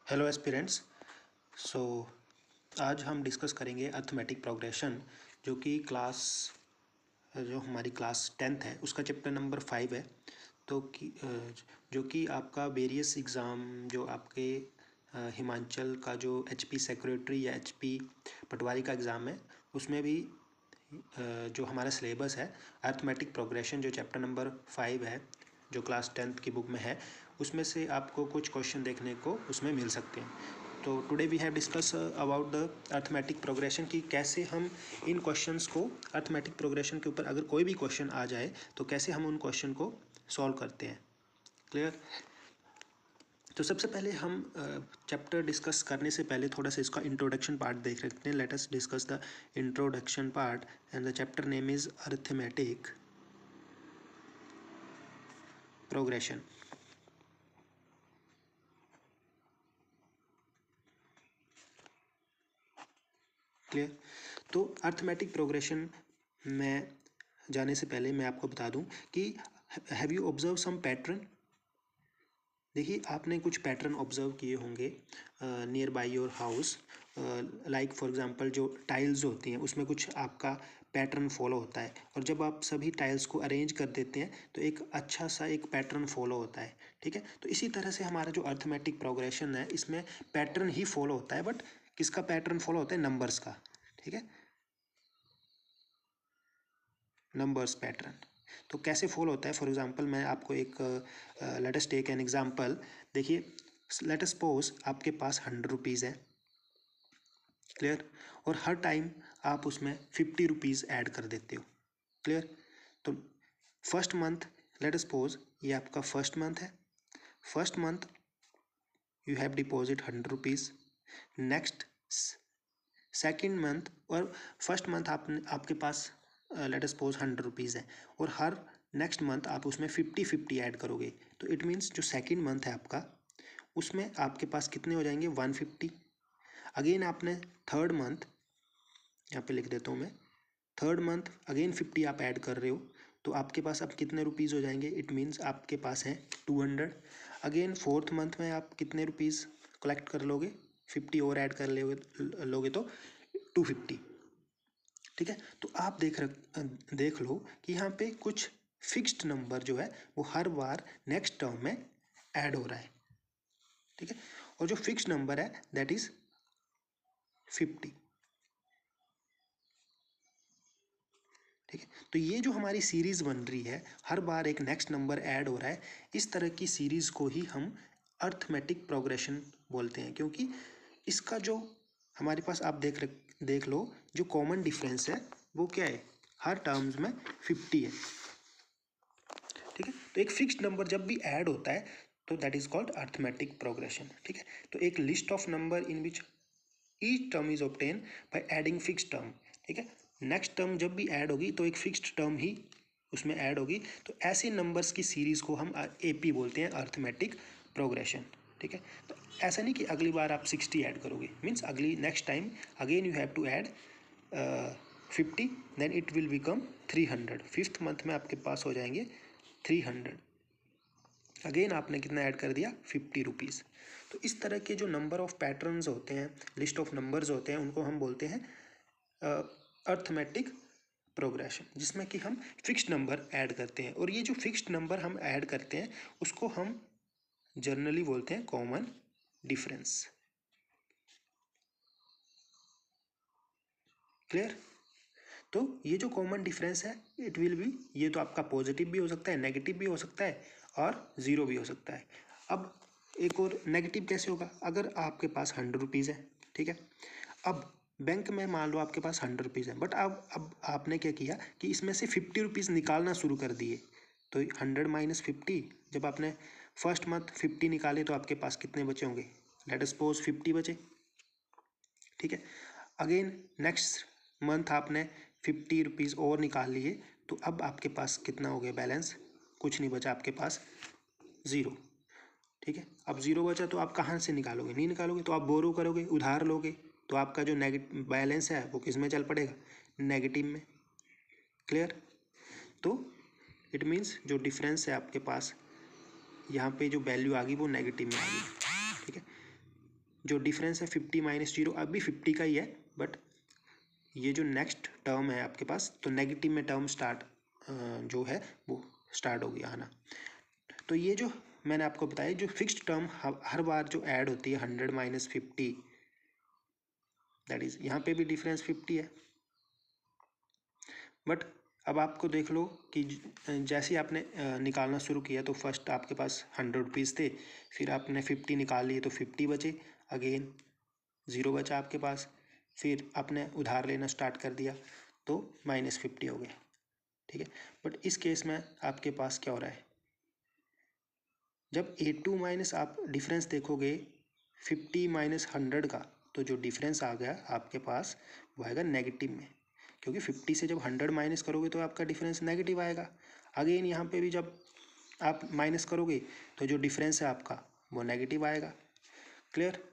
Hello aspirants. सो आज हम discuss करेंगे अर्थमेटिक प्रोग्रेशन, जो हमारी क्लास 10th है उसका चैप्टर नंबर 5 है। जो कि आपका वेरियस एग्ज़ाम जो आपके हिमाचल का जो HP सेक्रेटरी या HP पटवारी का एग्ज़ाम है उसमें भी जो हमारा सिलेबस है अर्थमेटिक प्रोग्रेशन जो चैप्टर नंबर 5 है जो क्लास 10th की बुक में है उसमें से आपको कुछ क्वेश्चन देखने को उसमें मिल सकते हैं। तो today we have discuss about the arithmetic progression कि कैसे हम इन क्वेश्चंस को अर्थमेटिक प्रोग्रेशन के ऊपर अगर कोई भी क्वेश्चन आ जाए तो कैसे हम उन क्वेश्चन को सॉल्व करते हैं। क्लियर? तो सबसे पहले हम चैप्टर डिस्कस करने से पहले थोड़ा सा इसका इंट्रोडक्शन पार्ट देख लेते हैं। Let us discuss the introduction part and the chapter name is arithmetic progression. Clear? तो अर्थमेटिक प्रोग्रेशन में जाने से पहले मैं आपको बता दूं कि have you observe some pattern. देखिए आपने कुछ पैटर्न ऑब्जर्व किए होंगे near by your house. Like for example जो टाइल्स होती हैं उसमें कुछ आपका पैटर्न फॉलो होता है, और जब आप सभी टाइल्स को अरेंज कर देते हैं तो एक अच्छा सा एक पैटर्न फॉलो होता है। ठीक है, तो इसी तरह से हमारा जो अर्थमेटिक प्रोग्रेशन है इसमें पैटर्न ही फॉलो होता है, बट किसका पैटर्न फॉलो होता है? नंबर्स का। ठीक है, नंबर्स पैटर्न। तो कैसे फॉलो होता है? फॉर एग्जांपल मैं आपको एक let us take an example. देखिए लेट अस सपोज आपके पास 100 रुपीज़ है। क्लियर? और हर टाइम आप उसमें 50 रुपीज़ ऐड कर देते हो। क्लियर? तो first month, late us suppose ये आपका फर्स्ट मंथ है। First month you have deposit 100 rupees. Next second month, और फर्स्ट मंथ आपके पास लेट अस सपोज 100 रुपीज़ है, और हर नेक्स्ट मंथ आप उसमें 50-50 ऐड करोगे। तो इट मीन्स जो सेकेंड मंथ है आपका उसमें आपके पास कितने हो जाएंगे? 150। अगेन आपने थर्ड मंथ, यहाँ पे लिख देता हूँ मैं, थर्ड मंथ अगेन 50 आप ऐड कर रहे हो, तो आपके पास अब कितने रुपीज़ हो जाएंगे? इट मीन्स आपके पास हैं 200। अगेन फोर्थ मंथ में आप कितने रुपीज़ कलेक्ट कर लोगे? 50 और ऐड कर लोगे तो 250। ठीक है, तो आप देख लो कि यहाँ पे कुछ फिक्स्ड नंबर जो है वो हर बार नेक्स्ट टर्म में ऐड हो रहा है। ठीक है, और जो फिक्स्ड नंबर है दैट इज 50। ठीक है, तो ये जो हमारी सीरीज बन रही है हर बार एक नेक्स्ट नंबर ऐड हो रहा है, इस तरह की सीरीज को ही हम अर्थमेटिक प्रोग्रेशन बोलते हैं। क्योंकि इसका जो हमारे पास आप देख लो जो कॉमन डिफरेंस है वो क्या है? हर टर्म्स में 50 है। ठीक है, तो एक फिक्स्ड नंबर जब भी ऐड होता है तो that is called arithmetic progression. ठीक है, तो एक list of number in which each term is obtain by adding fixed term. ठीक है, नेक्स्ट टर्म जब भी ऐड होगी तो एक फिक्स्ड टर्म ही उसमें ऐड होगी, तो ऐसे नंबर्स की सीरीज को हम AP बोलते हैं, अर्थमेटिक प्रोग्रेशन। ठीक है, तो ऐसा नहीं कि अगली बार आप 60 ऐड करोगे, मीन्स अगली next time again you have to add 50, then it will become 300। Fifth month में आपके पास हो जाएंगे 300। अगेन आपने कितना ऐड कर दिया? 50 रुपीज़। तो इस तरह के जो नंबर ऑफ पैटर्न्स होते हैं, लिस्ट ऑफ नंबर्स होते हैं, उनको हम बोलते हैं अर्थमेटिक प्रोग्रेशन, जिसमें कि हम फिक्स्ड नंबर ऐड करते हैं। और ये जो फिक्स्ड नंबर हम ऐड करते हैं उसको हम जनरली बोलते हैं कॉमन डिफरेंस। क्लियर? तो ये जो कॉमन डिफरेंस है इट विल बी, ये तो आपका पॉजिटिव भी हो सकता है, नेगेटिव भी हो सकता है, और ज़ीरो भी हो सकता है। अब एक और नेगेटिव कैसे होगा? अगर आपके पास 100 रुपीज़ है, ठीक है, अब बैंक में मान लो आपके पास 100 रुपीज़ है, बट अब आपने क्या किया कि इसमें से 50 रुपीज़ निकालना शुरू कर दिए। तो 100 माइनस 50, जब आपने फर्स्ट मंथ 50 निकाले तो आपके पास कितने बचे होंगे? लेट अस सपोज 50 बचे। ठीक है, अगेन नेक्स्ट मंथ आपने 50 रुपीज़ और निकाल लिए, तो अब आपके पास कितना हो गया बैलेंस? कुछ नहीं बचा आपके पास, ज़ीरो। ठीक है, अब ज़ीरो बचा तो आप कहाँ से निकालोगे? नहीं निकालोगे तो आप बोरो करोगे, उधार लोगे, तो आपका जो नेगेटिव बैलेंस है वो किस में चल पड़ेगा? नेगेटिव में। क्लियर? तो इट मीन्स जो डिफरेंस है आपके पास यहाँ पे जो वैल्यू आ गई वो नेगेटिव में आ गई। ठीक है, जो डिफरेंस है 50 माइनस 0 अभी 50 का ही है, बट ये जो नेक्स्ट टर्म है आपके पास, तो नेगेटिव में टर्म स्टार्ट जो है वो स्टार्ट हो गया आना। तो ये जो मैंने आपको बताया, जो फिक्स्ड टर्म हर बार जो ऐड होती है 100 माइनस 50, दैट इज यहाँ पे भी डिफरेंस 50 है। बट अब आपको देख लो कि जैसे ही आपने निकालना शुरू किया तो फर्स्ट आपके पास 100 रुपीज़ थे, फिर आपने 50 निकाल लिए तो 50 बचे, अगेन 0 बचा आपके पास, फिर आपने उधार लेना स्टार्ट कर दिया तो -50 हो गया, ठीक है। बट इस केस में आपके पास क्या हो रहा है, जब A2 माइनस आप डिफरेंस देखोगे 50 माइनस 100 का, तो जो डिफरेंस आ गया आपके पास वो आएगा नेगेटिव में, क्योंकि 50 से जब 100 माइनस करोगे तो आपका डिफरेंस नेगेटिव आएगा। अगेन यहाँ पे भी जब आप माइनस करोगे तो जो डिफरेंस है आपका वो नेगेटिव आएगा। क्लियर?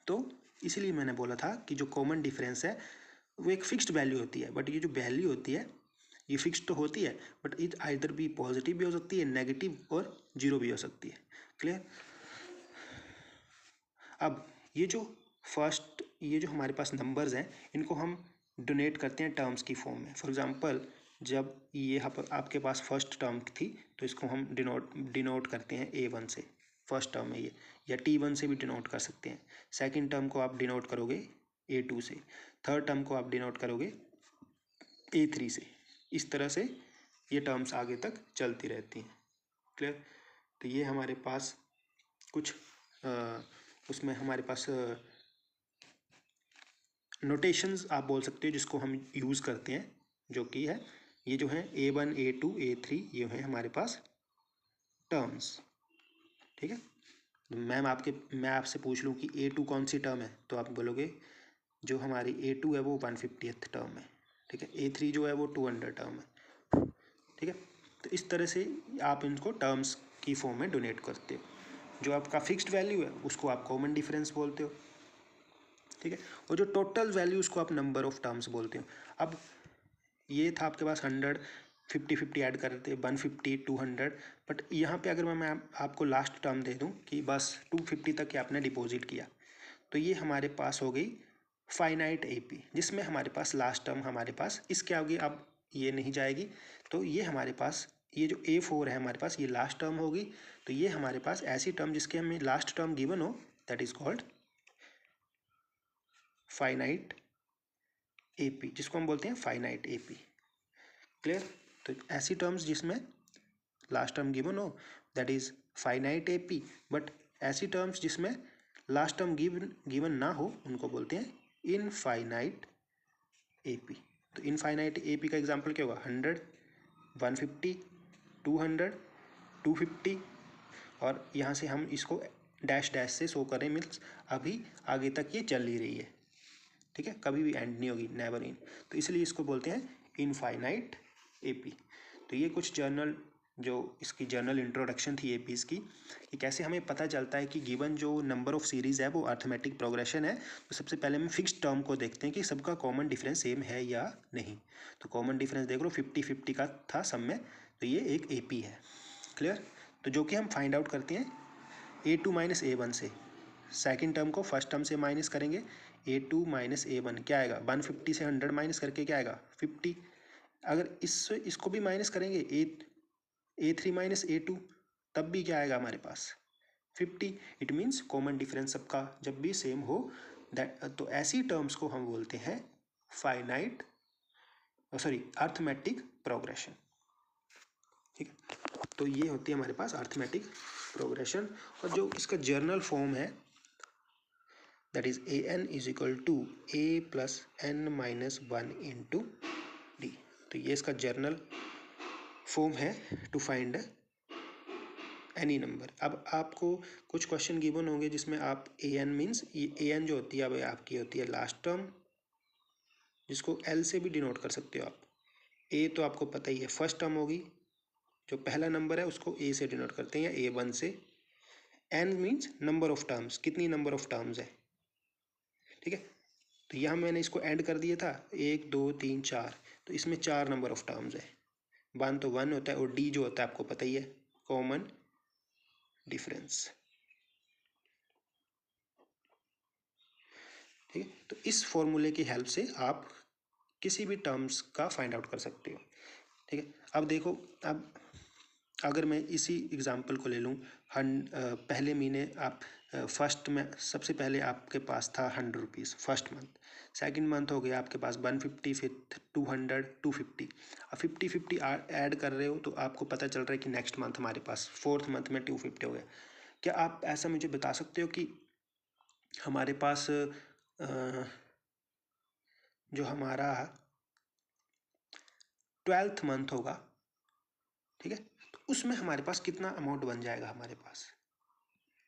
तो इसीलिए मैंने बोला था कि जो कॉमन डिफरेंस है वो एक फिक्स्ड वैल्यू होती है, बट ये जो वैल्यू होती है ये फिक्स्ड तो होती है, बट इट आइदर भी पॉजिटिव भी हो सकती है, नेगेटिव और जीरो भी हो सकती है। क्लियर? अब ये जो हमारे पास नंबर्स हैं इनको हम डोनेट करते हैं टर्म्स की फॉर्म में। फॉर एग्जांपल, जब ये यहाँ पर आपके पास फर्स्ट टर्म थी तो इसको हम डिनोट करते हैं A1 से, फर्स्ट टर्म है ये, या T1 से भी डिनोट कर सकते हैं। सेकंड टर्म को आप डिनोट करोगे A2 से, थर्ड टर्म को आप डिनोट करोगे A3 से। इस तरह से ये टर्म्स आगे तक चलती रहती हैं। क्लियर? तो ये हमारे पास कुछ उसमें हमारे पास नोटेशंस आप बोल सकते हो जिसको हम यूज़ करते हैं, जो कि है ये जो है A1 A2 A3, ये है हमारे पास टर्म्स, ठीक है। मैं आपसे पूछ लूँ कि A2 कौन सी टर्म है, तो आप बोलोगे जो हमारी A2 है वो 150th टर्म है, ठीक है। A3 जो है वो 200 टर्म है, ठीक है। तो इस तरह से आप इनको टर्म्स की फॉर्म में डोनेट करते हो। जो आपका फिक्स्ड वैल्यू है उसको आप कॉमन डिफरेंस बोलते हो, ठीक है। और जो टोटल वैल्यू उसको आप नंबर ऑफ टर्म्स बोलते हो। अब ये था आपके पास 100, 50 ऐड कर देते 150 200, बट यहाँ पे अगर मैं आपको लास्ट टर्म दे दूँ कि बस 250 तक ही आपने डिपॉजिट किया, तो ये हमारे पास हो गई फाइनाइट AP, जिसमें हमारे पास लास्ट टर्म हमारे पास इसके आगे अब ये नहीं जाएगी। तो ये हमारे पास ये जो A4 है हमारे पास ये लास्ट टर्म होगी। तो ये हमारे पास ऐसी टर्म जिसके हमें लास्ट टर्म गिवन हो, that is called finite AP, जिसको हम बोलते हैं फाइनाइट AP। क्लियर? तो ऐसी टर्म्स जिसमें लास्ट टर्म गिवन हो that is finite AP, but ऐसी टर्म्स जिसमें लास्ट टर्म गिवन ना हो उनको बोलते हैं इनफाइनाइट AP। तो इनफाइनाइट AP का एग्जांपल क्या होगा, 100, 150, 200, 250, और यहाँ से हम इसको डैश डैश से शो करें, मीन्स अभी आगे तक ये चल ही रही है, ठीक है, कभी भी एंड नहीं होगी, नेवर इन। तो इसलिए इसको बोलते हैं इनफाइनाइट AP। तो ये कुछ जर्नल जो इसकी जर्नल इंट्रोडक्शन थी APs की, कि कैसे हमें पता चलता है कि गिवन जो नंबर ऑफ सीरीज़ है वो अर्थमेटिक प्रोग्रेशन है। तो सबसे पहले हम फिक्स्ड टर्म को देखते हैं कि सबका कॉमन डिफरेंस सेम है या नहीं। तो कॉमन डिफरेंस देख लो 50-50 का था सब में, तो ये एक AP है। क्लियर? तो जो कि हम फाइंड आउट करते हैं A2 माइनस A1 से। सेकेंड टर्म को फर्स्ट टर्म से माइनस करेंगे, A2 माइनस A1 क्या आएगा, 150 से 100 माइनस करके क्या आएगा 50। अगर इसको भी माइनस करेंगे A3 माइनस A2, तब भी क्या आएगा हमारे पास 50। इट मीन्स कॉमन डिफरेंस सबका जब भी सेम हो, दैट तो ऐसी टर्म्स को हम बोलते हैं फाइनाइट अर्थमेटिक प्रोग्रेशन, ठीक है। तो ये होती है हमारे पास अर्थमेटिक प्रोग्रेशन। और जो इसका जर्नल फॉर्म है that is AN is equal to A plus N minus 1 into D। तो ये इसका जर्नल फॉर्म है टू फाइंड एनी नंबर। अब आपको कुछ क्वेश्चन गिवन होंगे जिसमें आप AN मीन्स ये AN जो होती है अब आपकी होती है लास्ट टर्म, जिसको L से भी डिनोट कर सकते हो आप। A तो आपको पता ही है फर्स्ट टर्म होगी, जो पहला नंबर है उसको A से डिनोट करते हैं या A1 से। N means number of terms, कितनी नंबर ऑफ टर्म्स है, ठीक है। तो यहाँ मैंने इसको ऐड कर दिया था 1 2 3 4, तो इसमें 4 नंबर ऑफ टर्म्स है। 1 तो 1 होता है, और D जो होता है आपको पता ही है कॉमन डिफरेंस। ठीक है। तो इस फॉर्मूले की हेल्प से आप किसी भी टर्म्स का फाइंड आउट कर सकते हो, ठीक है। अब देखो, अब अगर मैं इसी एग्जांपल को ले लूँ, पहले महीने आप फर्स्ट में सबसे पहले आपके पास था 100 rupees first month, second month हो गया आपके पास 150, फिर 200, 250। अब 50-50 ऐड कर रहे हो तो आपको पता चल रहा है कि नेक्स्ट मंथ हमारे पास फोर्थ मंथ में 250 हो गया। क्या आप ऐसा मुझे बता सकते हो कि हमारे पास जो हमारा 12th मंथ होगा, ठीक है, तो उसमें हमारे पास कितना अमाउंट बन जाएगा हमारे पास,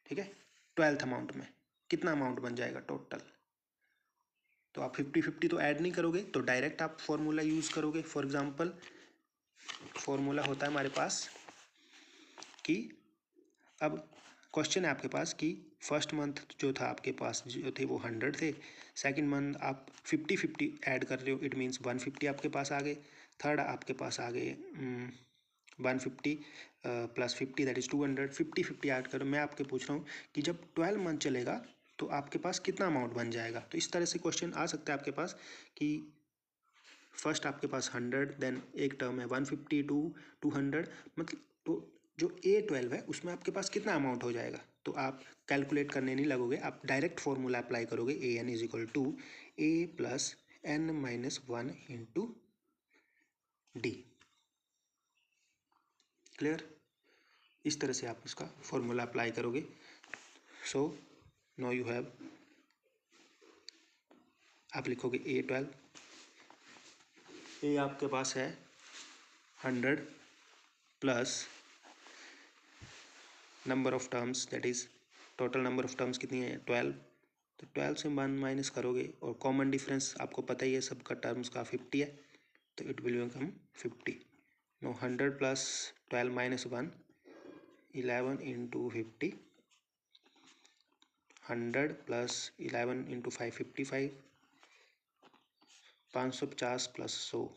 ठीक है। 12th अमाउंट में कितना अमाउंट बन जाएगा टोटल। तो आप 50-50 तो ऐड नहीं करोगे, तो डायरेक्ट आप फॉर्मूला यूज़ करोगे। फॉर एग्जांपल फॉर्मूला होता है हमारे पास कि अब क्वेश्चन है आपके पास कि फर्स्ट मंथ जो था आपके पास जो थे वो 100 थे, सेकंड मंथ आप 50-50 ऐड कर रहे हो, इट मीन्स 150 आपके पास आ गए, थर्ड आपके पास आ गए 150 प्लस 50 दैट इज़ 200, 50-50 ऐड करो। मैं आपके पूछ रहा हूँ कि जब 12 मंथ चलेगा तो आपके पास कितना अमाउंट बन जाएगा। तो इस तरह से क्वेश्चन आ सकता है आपके पास कि फर्स्ट आपके पास 100, देन एक टर्म है 150 टू 200, मतलब तो जो A12 है उसमें आपके पास कितना अमाउंट हो जाएगा। तो आप कैलकुलेट करने नहीं लगोगे, आप डायरेक्ट फॉर्मूला अप्लाई करोगे, AN is equal to A plus N-1 into D। Clear? इस तरह से आप इसका फॉर्मूला अप्लाई करोगे। सो नो यू हैव, आप लिखोगे A12, A आपके पास है 100 plus number of terms that is total number of terms कितनी है 12, तो 12 से 1 माइनस करोगे और कॉमन डिफरेंस आपको पता ही है सबका टर्म्स का 50 है, तो it will become 50। No 100 plus 12 minus 1 11 into 50, 100 plus 11 into 5 55, 550 plus 100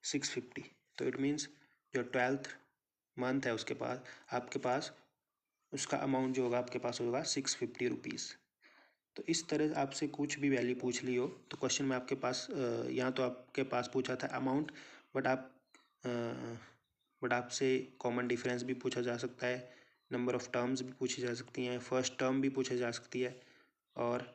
650। तो इट मीन्स जो 12th मंथ है उसके पास आपके पास उसका अमाउंट जो होगा आपके पास होगा 650 रुपीज़। तो इस तरह आपसे कुछ भी वैल्यू पूछ ली हो तो क्वेश्चन में आपके पास यहाँ तो आपके पास पूछा था अमाउंट, बट आपसे कॉमन डिफरेंस भी पूछा जा सकता है, नंबर ऑफ टर्म्स भी पूछी जा सकती हैं, फर्स्ट टर्म भी पूछी जा सकती है, और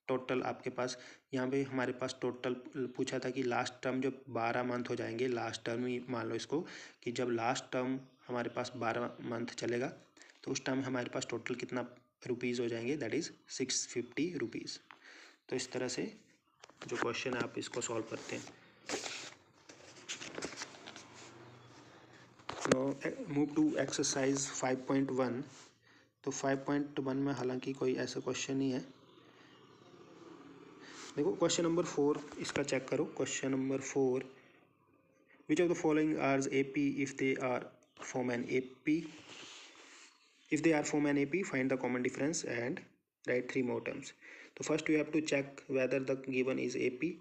टोटल आपके पास यहाँ पे हमारे पास टोटल पूछा था कि लास्ट टर्म जब 12 मंथ हो जाएंगे, लास्ट टर्म ही मान लो इसको कि जब लास्ट टर्म हमारे पास 12 मंथ चलेगा तो उस टाइम हमारे पास टोटल कितना रुपीज़ हो जाएंगे, दैट इज़ 650 रुपीज़। तो इस तरह से जो क्वेश्चन है आप इसको सॉल्व करते हैं। Move to exercise 5.1। तो 5.1 में हालांकि कोई ऐसा क्वेश्चन नहीं है। देखो क्वेश्चन नंबर 4 इसका चेक करो। Question number 4, which of the following are AP if they are form an AP, if they are form an AP find the common difference and write 3 more terms। तो first you have to check whether the given is AP।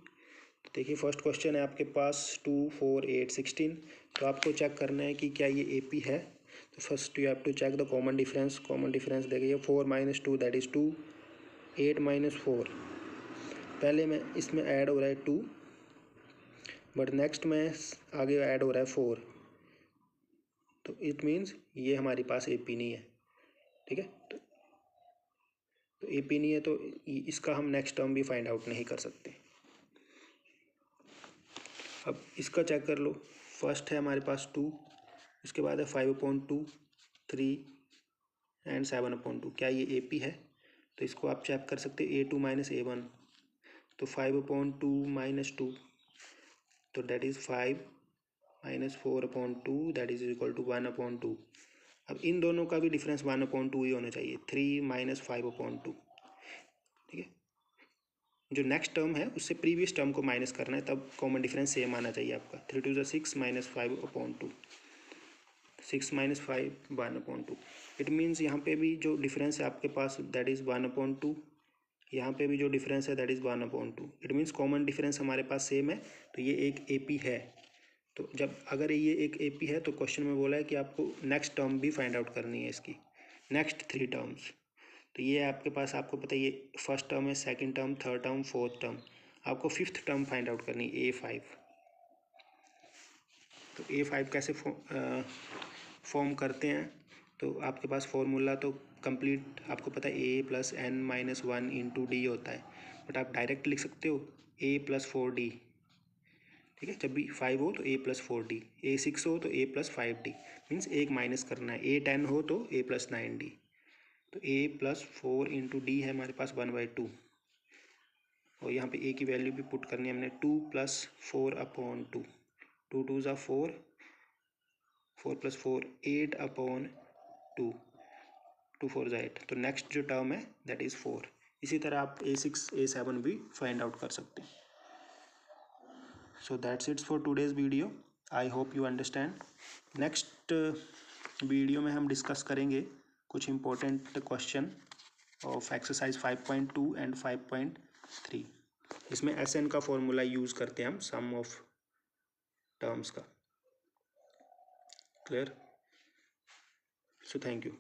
तो देखिए first question है आपके पास 2 4 8 16, तो आपको check करना है कि क्या ये AP है। तो first you have to check the common difference. Common difference देखिए 4 माइनस 2 दैट इज़ 2, 8 माइनस 4, पहले में इसमें ऐड हो रहा है 2, बट नेक्स्ट में आगे ऐड हो रहा है 4, तो इट मीन्स ये हमारे पास AP नहीं है, ठीक है। तो AP नहीं है तो इसका हम नेक्स्ट टर्म भी फाइंड आउट नहीं कर सकते। अब इसका चेक कर लो। फर्स्ट है हमारे पास 2, इसके बाद है 5/2, 3 एंड 7/2। क्या ये AP है? तो इसको आप चेक कर सकते हैं A2 माइनस A1। तो 5/2 माइनस 2, तो that is 5 minus 4/2 that is equal to 1/2। अब इन दोनों का भी डिफरेंस 1/2 ही होना चाहिए, 3 माइनस 5/2, ठीक है। जो नेक्स्ट टर्म है उससे प्रीवियस टर्म को माइनस करना है, तब कॉमन डिफरेंस सेम आना चाहिए आपका। 3 2 6 माइनस 5/2, 6 माइनस 5 1/2। इट मीन्स यहाँ पे भी जो डिफरेंस है आपके पास दैट इज़ 1/2, यहाँ पे भी जो डिफरेंस है that is 1/2। It means common difference हमारे पास सेम है, तो ये एक AP है। तो जब अगर ये एक AP है तो क्वेश्चन में बोला है कि आपको नेक्स्ट टर्म भी फाइंड आउट करनी है इसकी, नेक्स्ट 3 टर्म्स। तो ये आपके पास, आपको पता है ये फर्स्ट टर्म है, second term, third term, fourth term, आपको फिफ्थ टर्म फाइंड आउट करनी है A5। तो A5 कैसे फॉर्म करते हैं, तो आपके पास फॉर्मूला तो कंप्लीट आपको पता है A+n-1 इंटू डी होता है, बट आप डायरेक्ट लिख सकते हो A+4D। ठीक है, जब भी 5 हो तो A+4D, A6 हो तो A+5D, मीन्स एक माइनस करना है। A10 हो तो A+9D। तो A+4 इंटू डी है हमारे पास 1/2, और यहाँ पे A की वैल्यू भी पुट करनी है हमने 2 + 4/2, 2 2 ज़ा 4, 4 + 4 8/2, 2 4 ज़ा 8। तो नेक्स्ट जो टर्म है दैट इज़ 4। इसी तरह आप A6 A7 भी फाइंड आउट कर सकते हैं। So that's it for today's video. I hope you understand. Next video में हम डिस्कस करेंगे कुछ important question of exercise 5.2 and 5.3। इसमें SN का फॉर्मूला यूज़ करते हैं हम सम ऑफ टर्म्स का। क्लियर? So thank you.